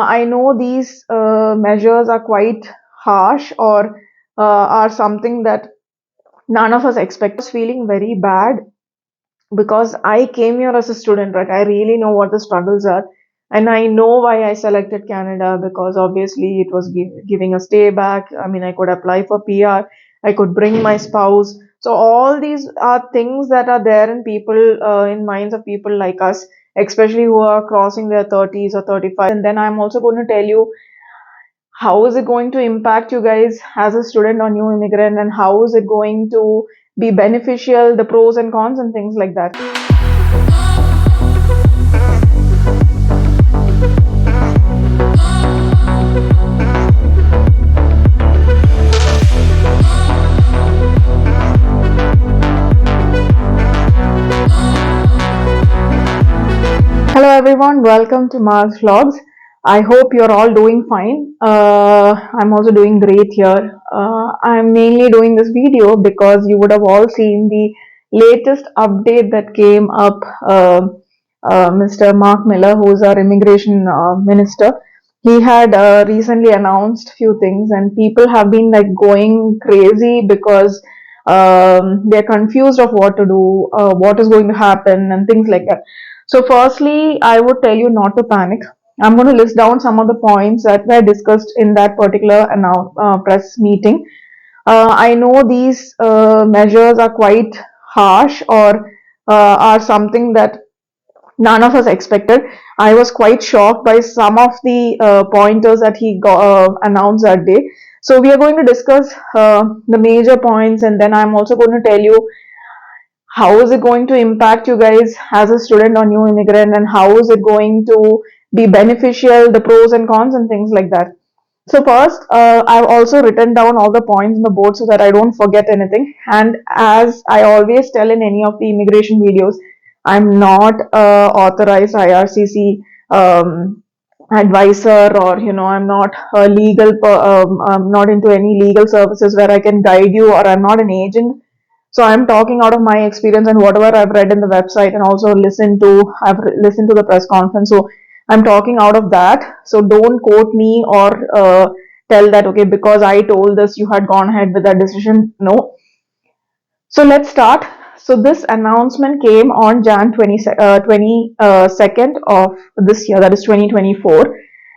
I know these measures are quite harsh or are something that none of us expect. I was feeling very bad because I came here as a student, right? I really know what the struggles are. And I know why I selected Canada because obviously it was giving a stay back. I mean, I could apply for PR, I could bring my spouse. So, all these are things that are there in people, in minds of people like us, especially who are crossing their 30s or 35. And then I'm also going to tell you how is it going to impact you guys as a student or new immigrant, and how is it going to be beneficial, the pros and cons and things like that. Hello everyone, welcome to malzvlogs. I hope you're all doing fine. I'm also doing great here. I'm mainly doing this video because you would have all seen the latest update that came up. Mr. Mark Miller, who's our immigration minister, he had recently announced few things, and people have been like going crazy because they're confused of what to do, what is going to happen, and things like that. So, firstly, I would tell you not to panic. I'm going to list down some of the points that were discussed in that particular press meeting. I know these measures are quite harsh or are something that none of us expected. I was quite shocked by some of the pointers that he announced that day. So, we are going to discuss the major points, and then I'm also going to tell you how is it going to impact you guys as a student or new immigrant, and how is it going to be beneficial, the pros and cons and things like that. So first, I've also written down all the points on the board so that I don't forget anything. And as I always tell in any of the immigration videos, I'm not a authorized IRCC advisor, or I'm not a I'm not into any legal services where I can guide you, or I'm not an agent. So I'm talking out of my experience and whatever I've read in the website, and also I've listened to the press conference. So I'm talking out of that. So don't quote me or tell that, okay, because I told this, you had gone ahead with that decision. No. So let's start. So this announcement came on Jan 22nd of this year, that is 2024.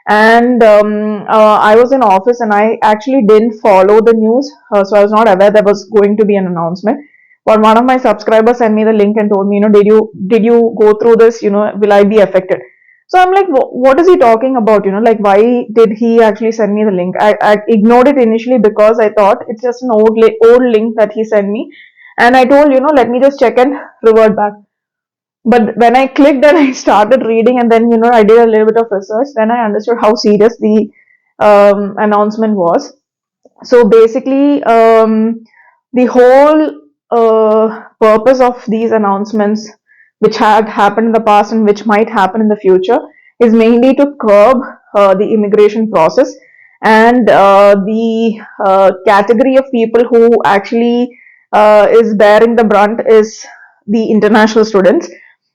And I was in office and I actually didn't follow the news. So I was not aware there was going to be an announcement. But one of my subscribers sent me the link and told me, did you go through this? Will I be affected? So I'm like, what is he talking about? Like, why did he actually send me the link? I ignored it initially because I thought it's just an old link that he sent me, and I told, let me just check and revert back. But when I clicked and I started reading, and then, I did a little bit of research, then I understood how serious the announcement was. So basically, the whole purpose of these announcements, which had happened in the past and which might happen in the future, is mainly to curb the immigration process, and the category of people who actually is bearing the brunt is the international students,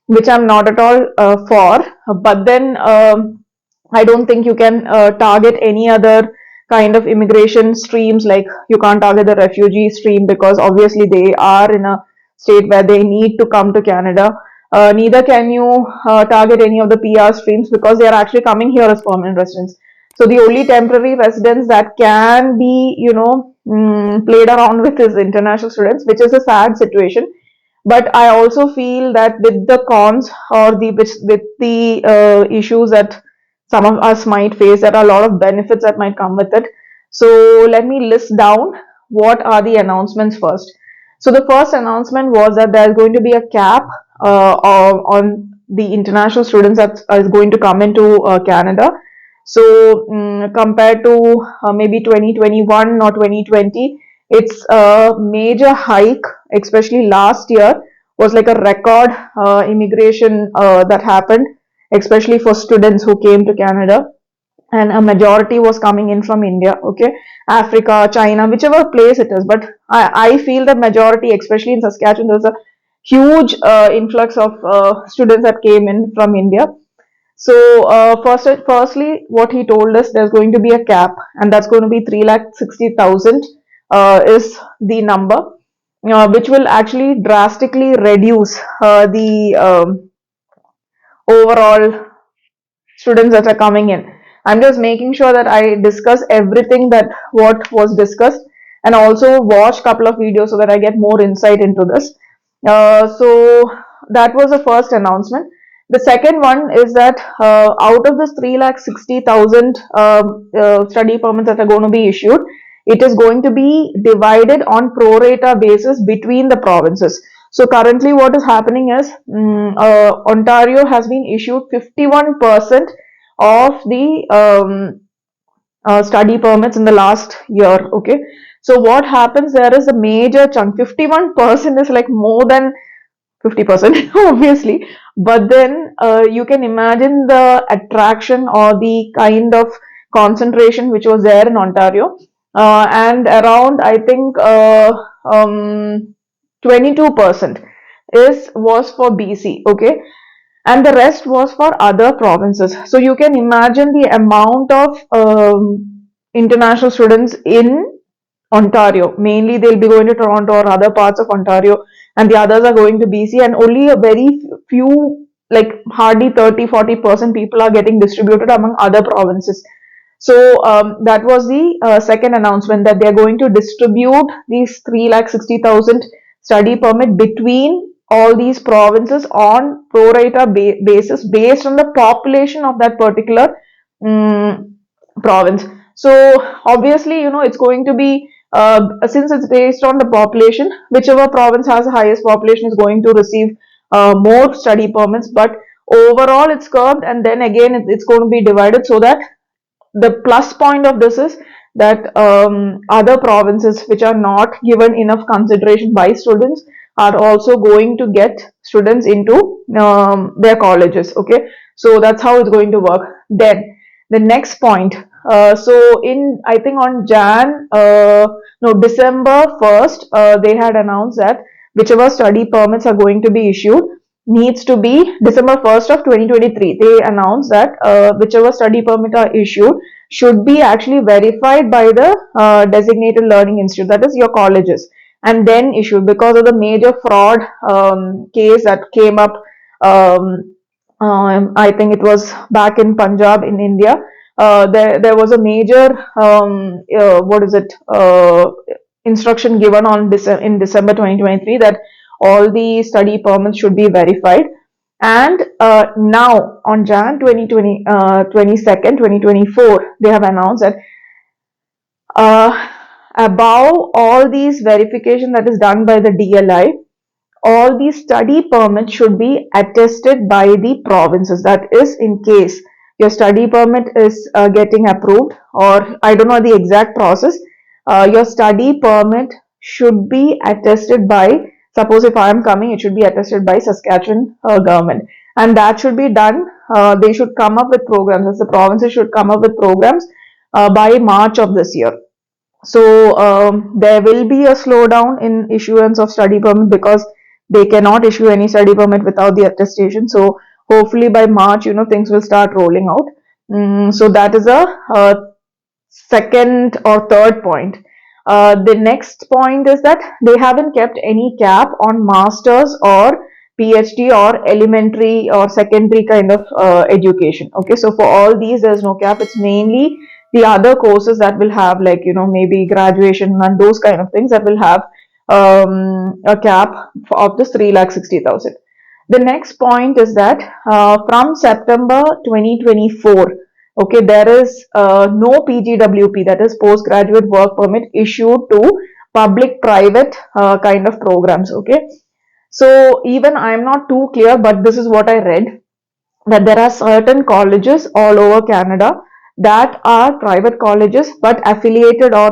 which I'm not at all for. But then I don't think you can target any other kind of immigration streams. Like, you can't target the refugee stream because obviously they are in a state where they need to come to Canada. Neither can you target any of the PR streams because they are actually coming here as permanent residents. So the only temporary residents that can be, played around with is international students, which is a sad situation. But I also feel that with the cons, or with the issues that some of us might face, there are a lot of benefits that might come with it. So let me list down what are the announcements first. So the first announcement was that there's going to be a cap on the international students that is going to come into Canada. So compared to maybe 2021 or 2020, it's a major hike. Especially last year was like a record immigration that happened, especially for students who came to Canada, and a majority was coming in from India, okay, Africa, China, whichever place it is. But I feel that majority, especially in Saskatchewan, there's a huge influx of students that came in from India. So firstly, what he told us, there's going to be a cap, and that's going to be 3,60,000 is the number, which will actually drastically reduce the overall students that are coming in. I'm just making sure that I discuss everything that what was discussed, and also watch a couple of videos so that I get more insight into this. So that was the first announcement. The second one is that out of this 3,60,000 study permits that are going to be issued, it is going to be divided on pro rata basis between the provinces. So currently what is happening is Ontario has been issued 51% of the study permits in the last year. Okay, so what happens there is a major chunk. 51% is like more than 50%, obviously, but then you can imagine the attraction or the kind of concentration which was there in Ontario, and around, I think, 22% is was for BC. Okay, and the rest was for other provinces. So you can imagine the amount of international students in Ontario. Mainly they'll be going to Toronto or other parts of Ontario, and the others are going to BC, and only a very few, like hardly 30-40% people are getting distributed among other provinces. So that was the second announcement, that they're going to distribute these 3,60,000 study permit between all these provinces on pro rata basis based on the population of that particular province. So obviously, it's going to be, since it's based on the population, whichever province has the highest population is going to receive more study permits. But overall, it's curved, and then again, it's going to be divided, so that the plus point of this is that other provinces which are not given enough consideration by students are also going to get students into their colleges. Okay, so that's how it's going to work. Then the next point, so in, I think on December 1st, they had announced that whichever study permits are going to be issued needs to be December 1st of 2023. They announced that whichever study permit are issued should be actually verified by the designated learning institute, that is your colleges, and then issued, because of the major fraud case that came up. I think it was back in Punjab in India. There was a major instruction given on in December 2023 that all the study permits should be verified. And now on Jan 22nd, 2024, they have announced that above all these verification that is done by the DLI, all these study permits should be attested by the provinces. That is, in case your study permit is getting approved, or I don't know the exact process, your study permit should be attested by, suppose if I am coming, it should be attested by Saskatchewan government, and that should be done. They should come up with programs, as the provinces should come up with programs by March of this year. So there will be a slowdown in issuance of study permit, because they cannot issue any study permit without the attestation. So hopefully by March, things will start rolling out. So that is a second or third point. The next point is that they haven't kept any cap on masters or PhD or elementary or secondary kind of education. Okay, so for all these, there's no cap. It's mainly the other courses that will have, like, maybe graduation and those kind of things, that will have a cap of this 3,60,000. The next point is that from September 2024, okay, there is no PGWP, that is postgraduate work permit, issued to public-private kind of programs. Okay, so even I am not too clear, but this is what I read, that there are certain colleges all over Canada that are private colleges but affiliated, or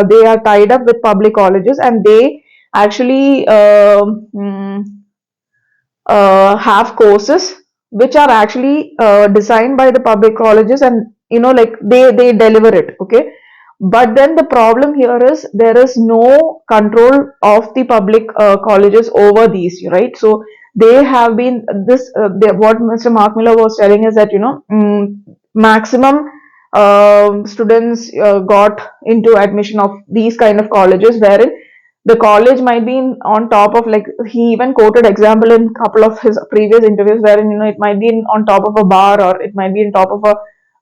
they are tied up with public colleges, and they actually have courses which are actually designed by the public colleges, and like they deliver it. Okay, but then the problem here is there is no control of the public colleges over these, right? So they have been this what Mr. Mark Miller was telling is that maximum students got into admission of these kind of colleges, wherein the college might be on top of, like, he even quoted example in couple of his previous interviews, wherein it might be on top of a bar, or it might be on top of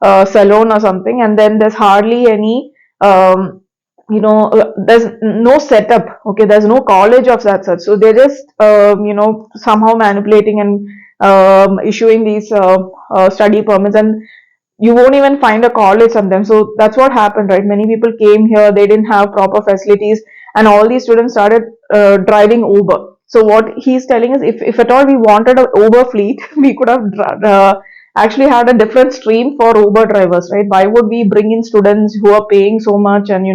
a salon or something, and then there's hardly any there's no setup. Okay, there's no college of that such, so they're just somehow manipulating and issuing these study permits, and you won't even find a college on them. So that's what happened, right? Many people came here, they didn't have proper facilities, and all these students started driving Uber. So what he's telling is, if at all we wanted an Uber fleet, we could have actually had a different stream for Uber drivers, right? Why would we bring in students who are paying so much, and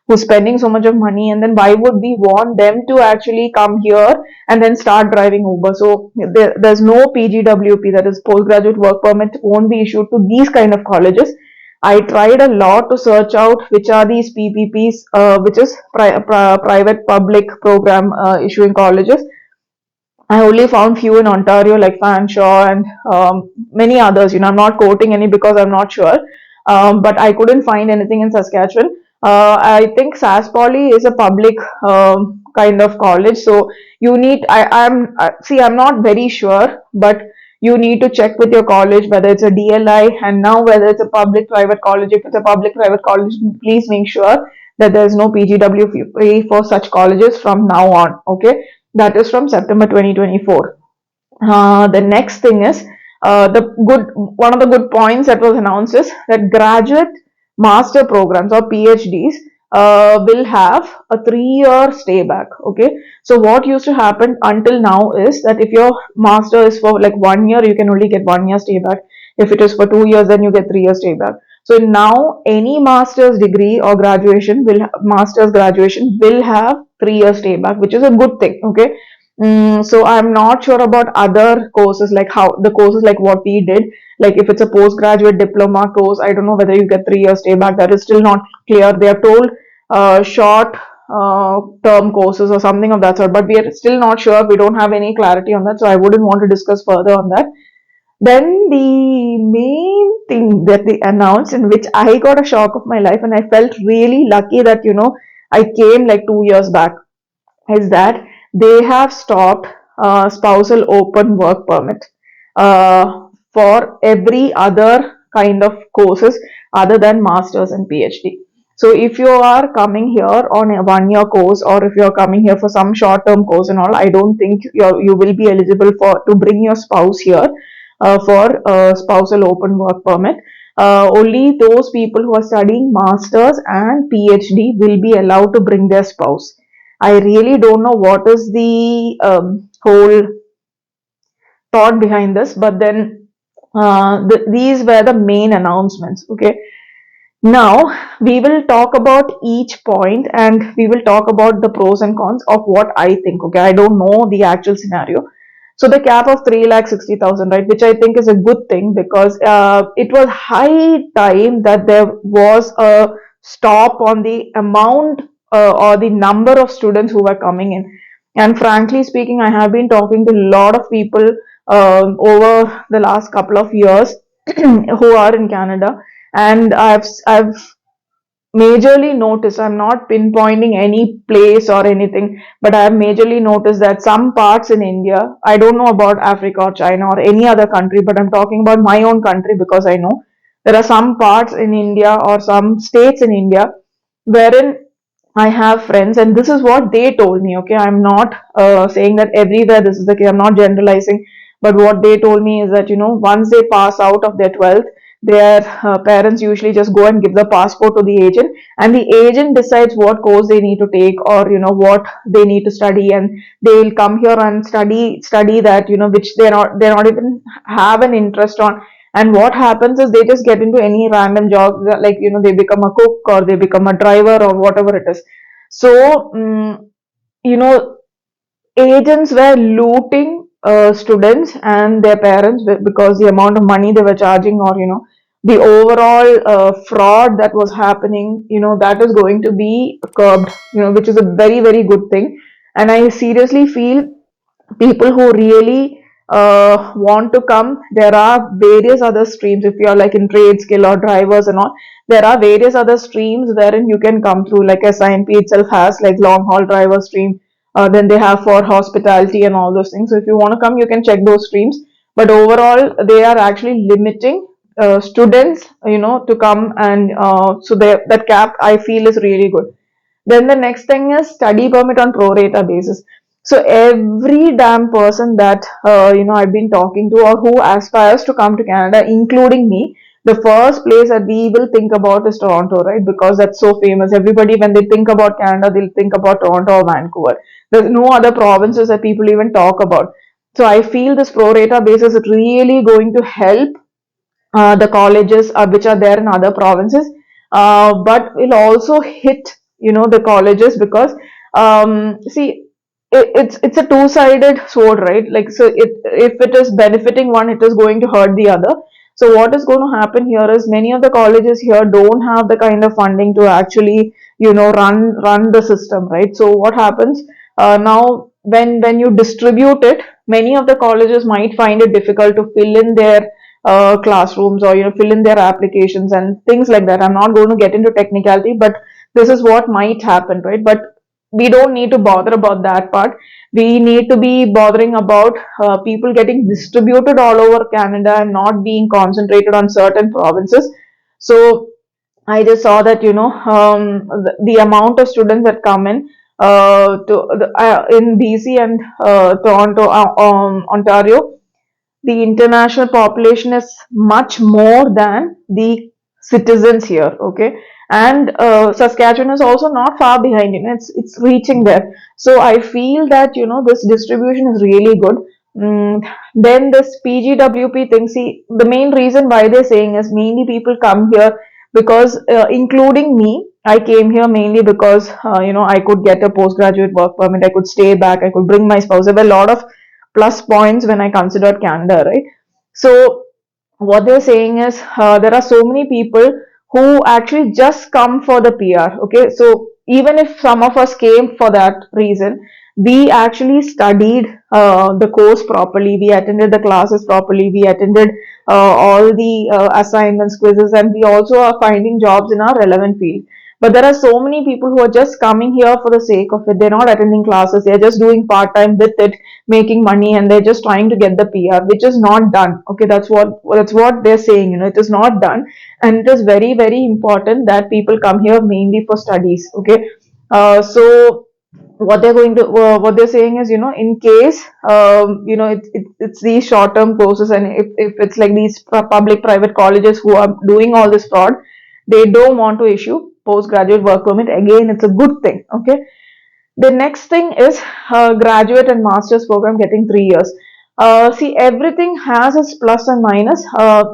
who's spending so much of money, and then why would we want them to actually come here and then start driving Uber? So there's no PGWP, that is postgraduate work permit, won't be issued to these kind of colleges. I tried a lot to search out which are these PPPs, which is private public program issuing colleges. I only found few in Ontario, like Fanshawe and many others. I'm not quoting any because I'm not sure, but I couldn't find anything in Saskatchewan. I think SAS Poly is a public kind of college, so you need. See, I'm not very sure, but you need to check with your college whether it's a DLI, and now whether it's a public-private college. If it's a public-private college, please make sure that there's no PGWP for such colleges from now on. Okay, that is from September 2024. The next thing is one of the good points that was announced is that graduate master programs or PhDs will have a 3-year stay back. Okay, so what used to happen until now is that if your master is for like 1 year, you can only get 1 year stay back. If it is for 2 years, then you get 3 years stay back. So now any master's degree or master's graduation will have 3 years stay back, which is a good thing. Okay, so I'm not sure about other courses, like how the courses like what we did. Like if it's a postgraduate diploma course, I don't know whether you get 3 years stay back. That is still not clear. They are told short term courses or something of that sort, but we are still not sure. We don't have any clarity on that, so I wouldn't want to discuss further on that. Then the main thing that they announced, in which I got a shock of my life, and I felt really lucky that I came like 2 years back, is that they have stopped spousal open work permit for every other kind of courses other than masters and PhD. So if you are coming here on a 1 year course, or if you are coming here for some short term course and all, I don't think you will be eligible to bring your spouse here for spousal open work permit. Only those people who are studying masters and PhD will be allowed to bring their spouse. I really don't know what is the whole thought behind this, but then these were the main announcements. Okay, now we will talk about each point, and we will talk about the pros and cons of what I think. Okay, I don't know the actual scenario. So the cap of 3,60,000, right, which I think is a good thing, because it was high time that there was a stop on the amount or the number of students who were coming in. And frankly speaking, I have been talking to a lot of people over the last couple of years who are in Canada, and I've majorly noticed, I'm not pinpointing any place or anything, but I have majorly noticed that some parts in India, I don't know about Africa or China or any other country, but I'm talking about my own country, because I know there are some parts in India or some states in India wherein I have friends, and this is what they told me. Okay, I'm not saying that everywhere this is the case, I'm not generalizing, but what they told me is that once they pass out of their 12th, their parents usually just go and give the passport to the agent, and the agent decides what course they need to take, or what they need to study, and they will come here and study that, which they're not even have an interest on. And what happens is they just get into any random job, like they become a cook, or they become a driver, or whatever it is. So you know agents were looting students and their parents, because the amount of money they were charging, or the overall fraud that was happening, that is going to be curbed, which is a very, very good thing. And I seriously feel people who really want to come, there are various other streams. If you are like in trade skill or drivers and all, there are various other streams wherein you can come through. Like SINP itself has like long haul driver stream. Then they have for hospitality and all those things. So if you want to come, you can check those streams. But overall, they are actually limiting students, to come, and so that cap I feel is really good. Then the next thing is study permit on pro rata basis. So every damn person that I've been talking to, or who aspires to come to Canada, including me, the first place that we will think about is Toronto, right? Because that's so famous. Everybody, when they think about Canada, they'll think about Toronto or Vancouver. There's no other provinces that people even talk about. So I feel this pro rata basis is really going to help the colleges which are there in other provinces, but will also hit the colleges, because see, it's a two-sided sword, right? Like, so if it is benefiting one, it is going to hurt the other. So what is going to happen here is many of the colleges here don't have the kind of funding to actually run the system, right? So what happens now, when you distribute it, many of the colleges might find it difficult to fill in their classrooms, or fill in their applications and things like that. I'm not going to get into technicality, but this is what might happen, right? But we don't need to bother about that part. We need to be bothering about people getting distributed all over Canada and not being concentrated on certain provinces. So I just saw that the amount of students that come in BC and Toronto, Ontario, the international population is much more than the citizens here. Okay, and Saskatchewan is also not far behind. It's reaching there. So I feel that this distribution is really good. Then this PGWP thing. See, the main reason why they're saying is mainly people come here because, including me, I came here mainly because I could get a postgraduate work permit. I could stay back. I could bring my spouse. There were a lot of plus points when I considered Canada, right? So what they're saying is there are so many people who actually just come for the PR. Okay, so even if some of us came for that reason, we actually studied the course properly. We attended the classes properly. We attended all the assignments, quizzes, and we also are finding jobs in our relevant field. But there are so many people who are just coming here for the sake of it. They're not attending classes. They're just doing part time with it, making money, and they're just trying to get the PR, which is not done. Okay, that's what they're saying. It is not done, and it is very, very important that people come here mainly for studies. Okay, so what they're saying is, in case it's these short term courses, and if it's like these public private colleges who are doing all this fraud, they don't want to issue postgraduate work permit. Again, it's a good thing. Okay, the next thing is graduate and master's program getting 3 years. See, everything has its plus and minus.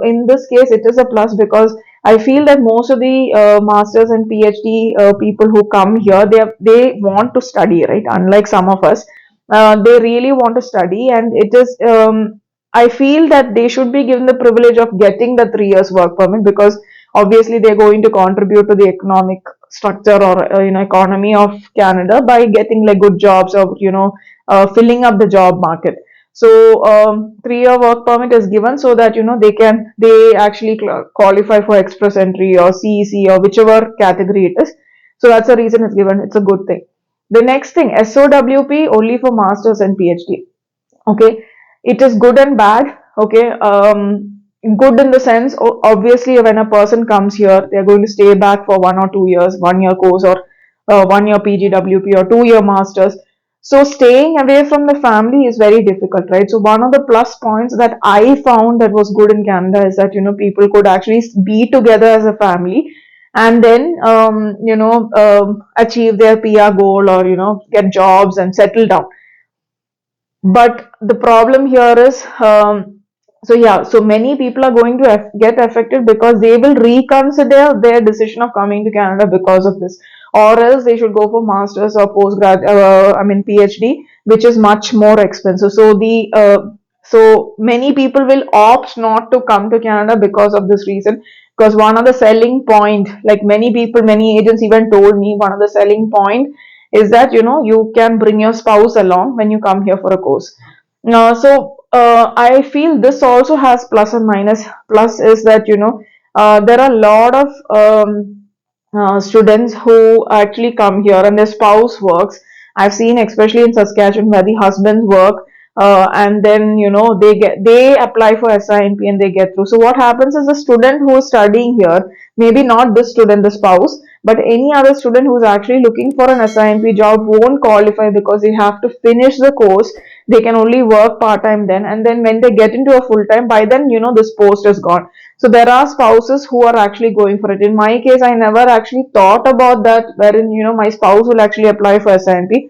In this case, it is a plus because I feel that most of the masters and PhD people who come here, they want to study, right? Unlike some of us, they really want to study, and it is. I feel that they should be given the privilege of getting the 3 years work permit, because obviously they're going to contribute to the economic structure, or economy of Canada, by getting like good jobs, or filling up the job market. So 3 year work permit is given so that they actually qualify for express entry or CEC or whichever category it is. So that's the reason it's given. It's a good thing. The next thing, SOWP only for masters and PhD. Okay, it is good and bad. Okay, good in the sense, obviously when a person comes here, they're going to stay back for 1 or 2 years, 1 year course, or 1 year PGWP, or 2 year masters. So staying away from the family is very difficult, right? So one of the plus points that I found that was good in Canada is that people could actually be together as a family, and then achieve their PR goal, or get jobs and settle down. But the problem here is, so yeah, so many people are going to get affected because they will reconsider their decision of coming to Canada because of this, or else they should go for masters or PhD, which is much more expensive. So many people will opt not to come to Canada because of this reason. Because one of the selling point, like many people, many agents even told me, one of the selling point is that, you can bring your spouse along when you come here for a course. I feel this also has plus and minus. Plus is that, there are a lot of students who actually come here and their spouse works. I've seen, especially in Saskatchewan, where the husbands work, and then, they apply for SINP and they get through. So what happens is the student who is studying here, maybe not this student, the spouse, but any other student who's actually looking for an SINP job won't qualify because they have to finish the course. They can only work part time then, and then when they get into a full time, by then, this post is gone. So there are spouses who are actually going for it. In my case, I never actually thought about that, wherein, my spouse will actually apply for SINP.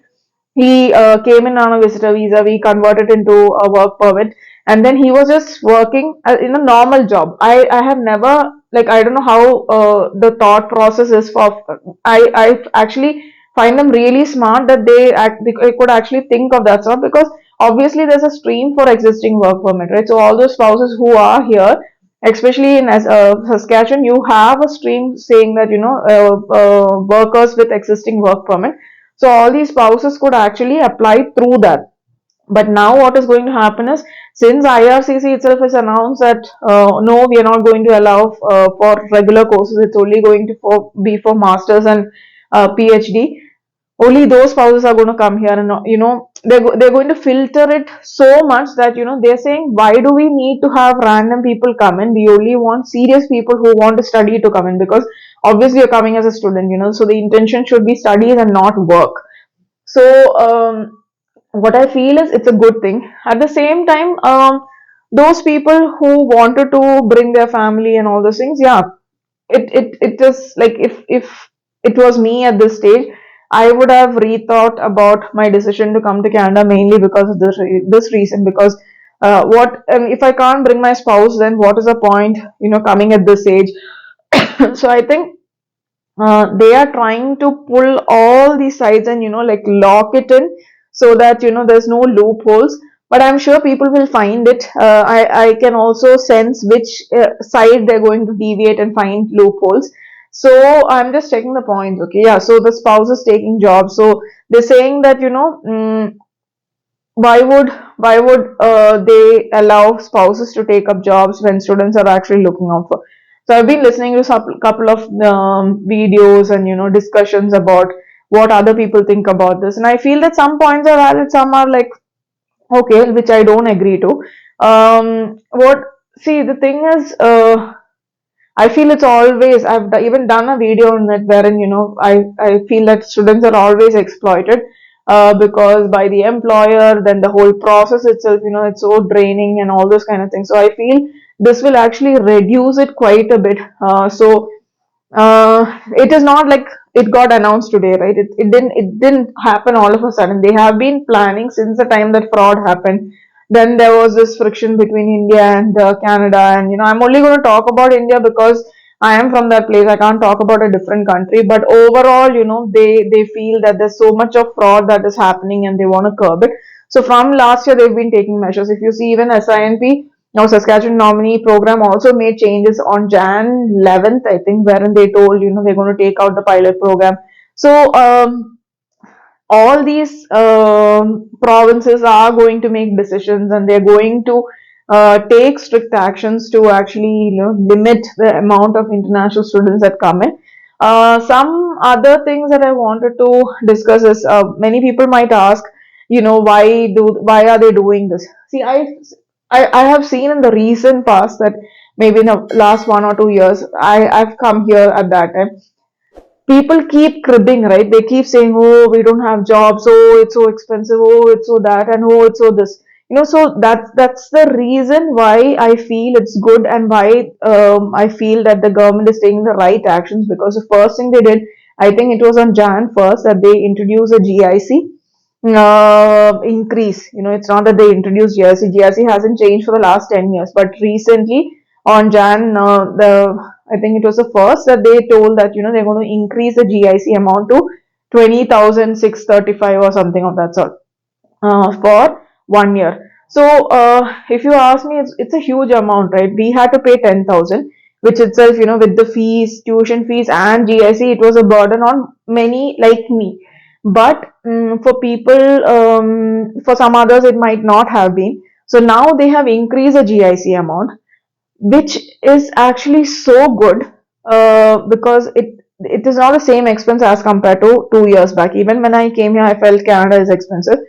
He came in on a visitor visa. We converted into a work permit, and then he was just working in a normal job. I have never, like, I don't know how the thought process is for. I actually find them really smart that they could actually think of that stuff, because obviously there's a stream for existing work permit, right? So all those spouses who are here, especially in Saskatchewan, you have a stream saying that, workers with existing work permit. So all these spouses could actually apply through that. But now what is going to happen is, since IRCC itself has announced that, no, we are not going to allow for regular courses, it's only going to be for masters and PhD. Only those spouses are going to come here, and, they're going to filter it so much that, they're saying, why do we need to have random people come in? We only want serious people who want to study to come in, because obviously you're coming as a student, so the intention should be studies and not work. So what I feel is it's a good thing. At the same time, those people who wanted to bring their family and all those things, yeah, it is like, if it was me at this stage, I would have rethought about my decision to come to Canada, mainly because of this reason. Because what if I can't bring my spouse, then what is the point, coming at this age? So I think they are trying to pull all these sides and, like, lock it in, so that, there's no loopholes. But I'm sure people will find it. I can also sense which side they're going to deviate and find loopholes. So I'm just checking the points. Okay, yeah, so the spouse is taking jobs, so they're saying that, why would they allow spouses to take up jobs when students are actually looking out for? So I've been listening to some couple of videos and, discussions about what other people think about this, and I feel that some points are valid, some are like, okay, which I don't agree to. What See, the thing is, I feel it's always, even done a video on it wherein, I feel that students are always exploited, because by the employer, then the whole process itself, it's so draining and all those kind of things. So I feel this will actually reduce it quite a bit. It is not like it got announced today, right? It didn't happen all of a sudden. They have been planning since the time that fraud happened. Then there was this friction between India and Canada, and, I'm only going to talk about India because I am from that place. I can't talk about a different country, but overall, they feel that there's so much of fraud that is happening and they want to curb it. So from last year, they've been taking measures. If you see, even SINP, now Saskatchewan nominee program also made changes on Jan 11th, I think, wherein they told, they're going to take out the pilot program. So all these provinces are going to make decisions, and they're going to take strict actions to actually, limit the amount of international students that come in. Some other things that I wanted to discuss is, many people might ask, why are they doing this? See, I have seen in the recent past that maybe in the last 1 or 2 years, I've come here at that time. People keep cribbing, right? They keep saying, oh, we don't have jobs, oh, it's so expensive, oh, it's so that, and oh, it's so this. So that's the reason why I feel it's good, and why I feel that the government is taking the right actions, because the first thing they did, I think it was on Jan 1st, that they introduced a GIC increase. It's not that they introduced GIC. GIC hasn't changed for the last 10 years, but recently on Jan, I think it was the first that they told that, they're going to increase the GIC amount to 20,635 or something of that sort, for 1 year. So if you ask me, it's a huge amount, right? We had to pay 10,000, which itself, with the fees, tuition fees, and GIC, it was a burden on many like me. but for people, for some others, it might not have been. So now they have increased the GIC amount, which is actually so good, because it is not the same expense as compared to 2 years back. Even when I came here, I felt Canada is expensive,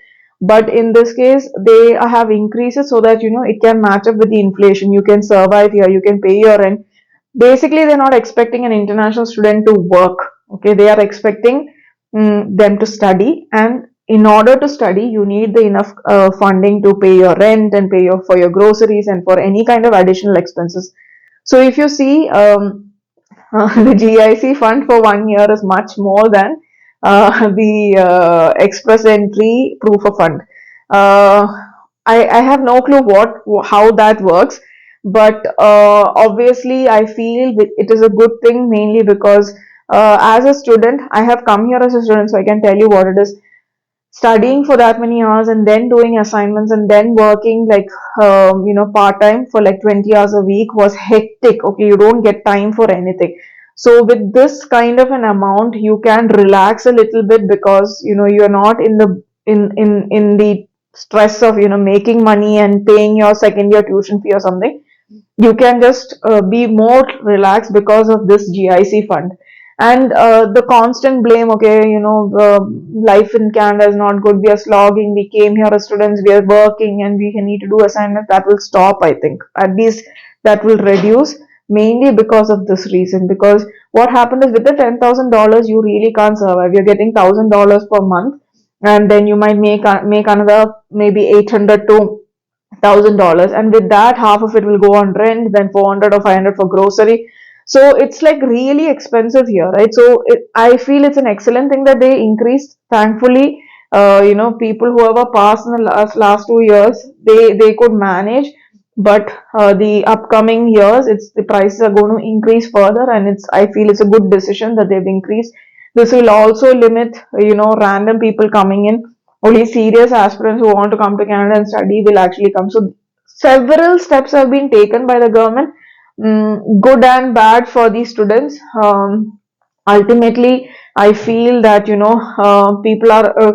but in this case, they have increased it so that it can match up with the inflation. You can survive here, you can pay your rent. Basically, they're not expecting an international student to work. Okay, they are expecting them to study, and in order to study, you need the enough funding to pay your rent and pay for your groceries and for any kind of additional expenses. So if you see, the GIC fund for 1 year is much more than the express entry proof of fund. Uh, I have no clue how that works, but obviously I feel it is a good thing, mainly because as a student, I have come here as a student, so I can tell you what it is. Studying for that many hours and then doing assignments and then working like part time for like 20 hours a week was hectic. Okay, you don't get time for anything. So with this kind of an amount, you can relax a little bit, because you're not in the stress of making money and paying your second year tuition fee or something. You can just be more relaxed because of this GIC fund. And the constant blame, okay, life in Canada is not good, we are slogging, we came here as students, we are working, and we need to do assignments, that will stop, I think. At least that will reduce, mainly because of this reason. Because what happened is, with the $10,000, you really can't survive. You're getting $1,000 per month, and then you might make another maybe 800 to $1,000, and with that, half of it will go on rent, then 400 or 500 for grocery. So it's like really expensive here, right? So I feel it's an excellent thing that they increased. Thankfully, people who have passed in the last 2 years, they could manage. But the upcoming years, it's the prices are going to increase further, and I feel it's a good decision that they've increased. This will also limit random people coming in. Only serious aspirants who want to come to Canada and study will actually come. So several steps have been taken by the government, good and bad for the students. Ultimately, I feel that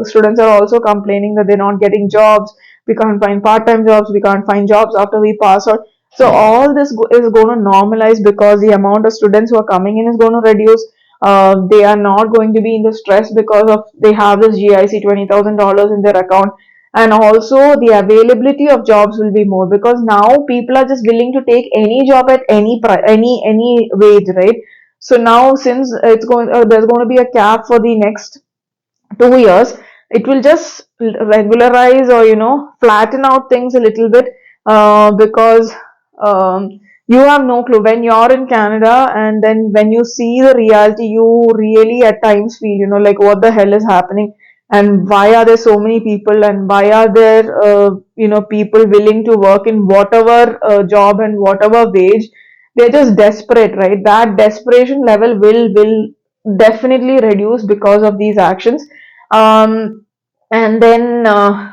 students are also complaining that they're not getting jobs. We can't find part-time jobs. We can't find jobs after we pass out. So all this is going to normalize, because the amount of students who are coming in is going to reduce. They are not going to be in the stress because of they have this GIC $20,000 in their account. And also the availability of jobs will be more, because now people are just willing to take any job at any price, any wage, right? So now, since there's going to be a cap for the next 2 years, it will just regularize, or flatten out things a little bit, because you have no clue when you're in Canada, and then when you see the reality, you really at times feel like, what the hell is happening, and why are there so many people, and why are there people willing to work in whatever job and whatever wage. They're just desperate, right? That desperation level will definitely reduce because of these actions. And then I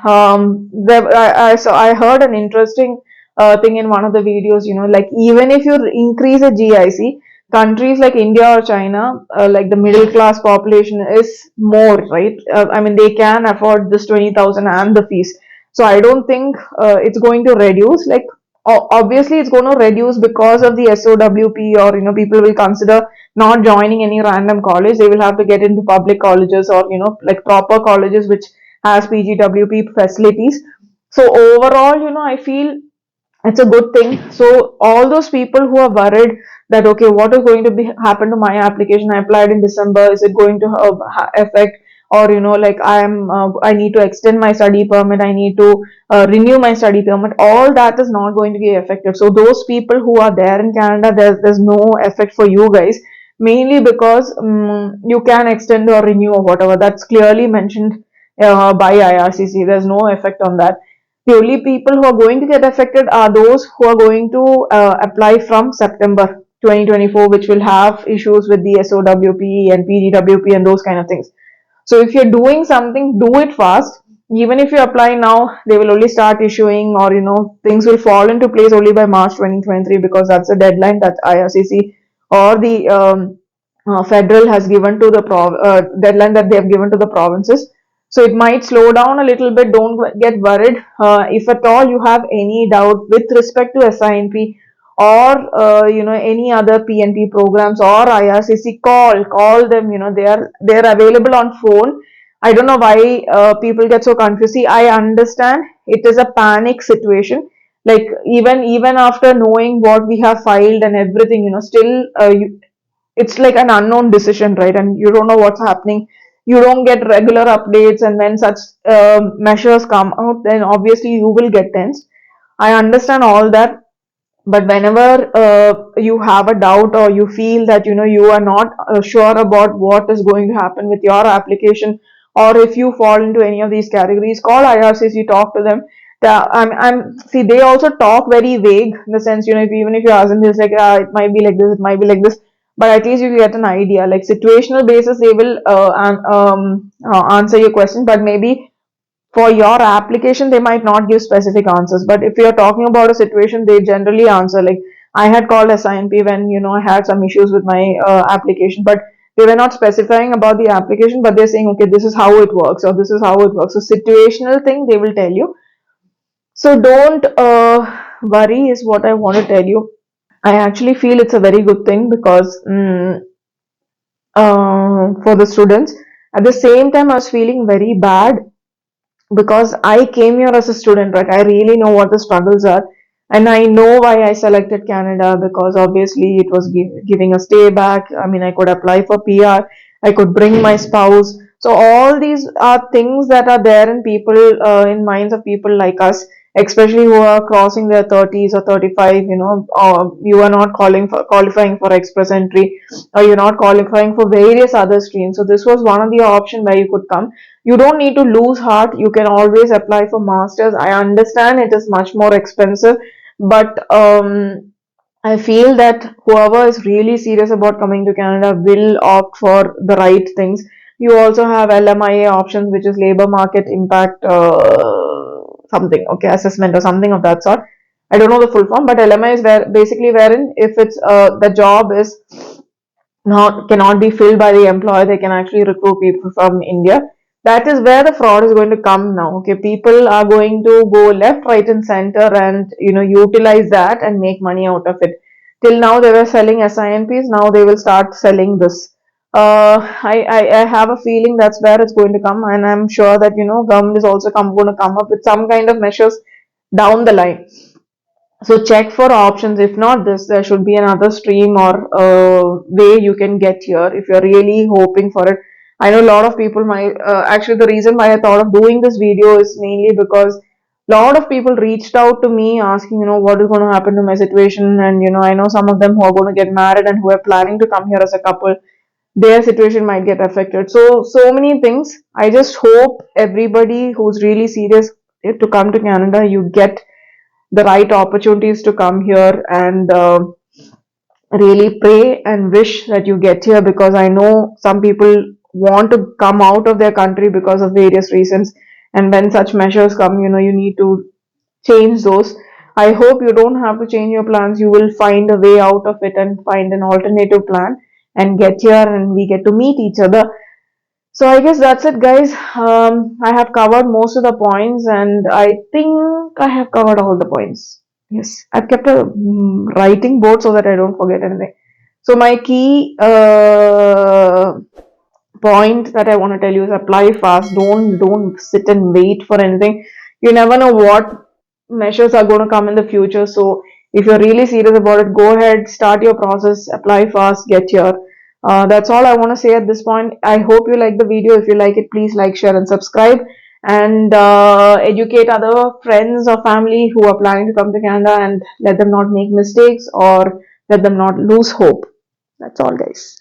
heard an interesting thing in one of the videos. Like, even if you increase the GIC, countries like India or China, like the middle class population is more, right? I mean, they can afford this 20,000 and the fees. So I don't think it's going to reduce. Like, obviously, it's going to reduce because of the SOWP, or people will consider not joining any random college. They will have to get into public colleges, or like proper colleges which has PGWP facilities. So overall, I feel it's a good thing. So all those people who are worried that, okay, what is going to be happen to my application? I applied in December. Is it going to affect? Or like, I need to extend my study permit. I need to renew my study permit. All that is not going to be affected. So those people who are there in Canada, there's no effect for you guys. Mainly because you can extend or renew or whatever. That's clearly mentioned by IRCC. There's no effect on that. The only people who are going to get affected are those who are going to apply from September 2024, which will have issues with the SOWP and PGWP and those kind of things. So if you're doing something, do it fast. Even if you apply now, they will only start issuing, or things will fall into place only by March 2023, because that's the deadline that IRCC or the federal has given to the deadline that they have given to the provinces. So it might slow down a little bit. Don't get worried. If at all you have any doubt with respect to SINP or any other PNP programs or IRCC, call them. They're available on phone. I don't know why people get so confused. See, I understand it is a panic situation. Like even after knowing what we have filed and everything, still it's like an unknown decision, right? And you don't know what's happening. You don't get regular updates, and when such measures come out, then obviously you will get tense. I understand all that, but whenever you have a doubt or you feel that you are not sure about what is going to happen with your application, or if you fall into any of these categories, call IRCC, talk to them. I'm see, they also talk very vague in the sense, even if you ask them, it's like, it might be like this, it might be like this, but at least you get an idea. Like situational basis, they will answer your question, but maybe for your application they might not give specific answers. But if you're talking about a situation, they generally answer. Like I had called SINP when I had some issues with my application, but they were not specifying about the application, but they're saying, okay, this is how it works, or this is how it works. So situational thing they will tell you. So don't worry is what I want to tell you. I actually feel it's a very good thing because for the students. At the same time, I was feeling very bad because I came here as a student, right? I really know what the struggles are, and I know why I selected Canada, because obviously it was giving a stay back. I mean, I could apply for PR, I could bring my spouse. So all these are things that are there in people, in minds of people like us, especially who are crossing their 30s or 35. You are not qualifying for express entry, or you're not qualifying for various other streams. So this was one of the options where you could come. You don't need to lose heart. You can always apply for masters. I understand it is much more expensive, but I feel that whoever is really serious about coming to Canada will opt for the right things. You also have LMIA options, which is labor market impact something, okay, assessment or something of that sort. I don't know the full form, but LMI is where basically wherein if it's the job is not cannot be filled by the employer, they can actually recruit people from India. That is where the fraud is going to come now. Okay, people are going to go left, right, and center, and utilize that and make money out of it. Till now they were selling SINPs, now they will start selling this. I have a feeling that's where it's going to come, and I'm sure that government is also going to come up with some kind of measures down the line. So check for options. If not this, there should be another stream or way you can get here if you're really hoping for it. I know a lot of people might, actually the reason why I thought of doing this video is mainly because a lot of people reached out to me asking, what is going to happen to my situation. And, I know some of them who are going to get married and who are planning to come here as a couple, their situation might get affected. So many things. I just hope everybody who's really serious to come to Canada, you get the right opportunities to come here, and really pray and wish that you get here, because I know some people want to come out of their country because of various reasons, and when such measures come, you need to change those. I hope you don't have to change your plans. You will find a way out of it and find an alternative plan and get here, and we get to meet each other. So I guess that's it, guys. I have covered most of the points, and I think I have covered all the points. Yes, I've kept a writing board so that I don't forget anything. So my key point that I want to tell you is apply fast. Don't sit and wait for anything. You never know what measures are going to come in the future. So if you're really serious about it, go ahead, start your process, apply fast, get here. That's all I want to say at this point. I hope you like the video. If you like it, please like, share, and subscribe, and educate other friends or family who are planning to come to Canada, and let them not make mistakes or let them not lose hope. That's all, guys.